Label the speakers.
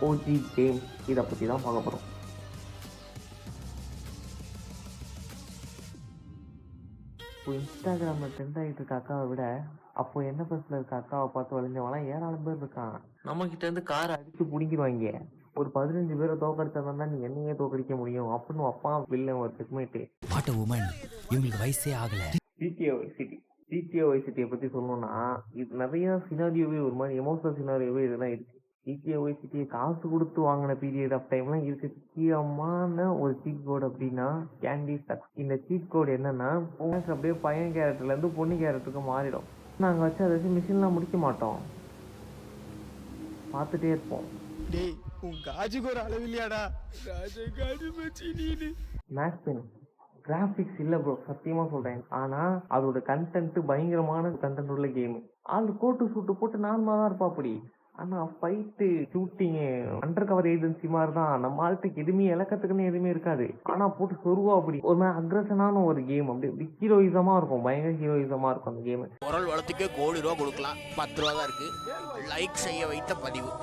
Speaker 1: OG game இதை பற்றி தான் பார்க்க போகிறோம். இப்போ இன்ஸ்டாகிராமில் ட்ரெண்ட் ஆகிட்டு இருக்க அக்காவை விட அப்போ என்ன பஸ்ஸில் இருக்க அக்காவை பார்த்து வளைஞ்சவங்களாம் ஏராளம் பேர் இருக்கான். நம்மக்கிட்ட இருந்து காரை அடித்து பிடிங்கிடுவாங்க. ஒரு 15 பேரை தோக்கடிச்சதான் நீ என்னையே தோக்கடிக்க முடியும் அப்படின்னு அப்பா வில்லன் ஒரு செக்மேட்டு.
Speaker 2: வாட் அ வுமன், இவங்களுக்கு வயசே ஆகல.
Speaker 1: ஜிடிஏ வைஸ் சிட்டியை பற்றி சொல்லணும்னா இது நிறைய சினாரியோவே ஒரு மாதிரி எமோஷனல் சினாரியோவே இதெல்லாம் இருக்கு. ஜிடிஏ வைஸ் சிட்டியை காசு கொடுத்து வாங்கின பீரியட் ஆஃப் டைம்லாம் இருக்கு. முக்கியமான ஒரு சீட் கோட் அப்படின்னா கேண்டி ஸ்டக். இந்த சீட் கோட் என்னன்னா உங்களுக்கு அப்படியே பையன் கேரக்டர்ல இருந்து பொண்ணு கேரக்டருக்கு மாறிடும். நாங்கள் வச்சு அதை வச்சு மிஷின்லாம் முடிக்க மாட்டோம், பார்த்துட்டே இருப்போம்.
Speaker 3: டேய் உன் காஜுக்கு ஒரு அளவு இல்லையாடா, காஜு மச்சி நீனு.
Speaker 1: மேக்ஸ் பென் கிராஃபிக்ஸ் இல்லை ப்ரோ, சத்தியமாக சொல்கிறேன். ஆனால் அதோட கண்டென்ட் பயங்கரமான கண்டென்ட் உள்ள கேமு. ஆள் கோட்டு சூட்டு போட்டு நார்மலாக தான் இருப்பா அப்படி. ஆனால் fight shooting under cover agency மாதிரி தான். நம்ம ஆள்கிட்ட எதுவுமே இலக்கத்துக்குன்னு எதுவுமே இருக்காது. ஆனால் போட்டு சொருவா அப்படி ஒரு மாதிரி அக்ரஷனான ஒரு கேம். அப்படி ஹீரோயிசமாக இருக்கும், பயங்கர ஹீரோயிசமாக இருக்கும் அந்த கேமு.
Speaker 4: குரல் வளத்துக்கே ₹1,00,00,000 கொடுக்கலாம். 10 ரூபா தான் இருக்கு. லைக் செய்ய வைத்த பதிவு.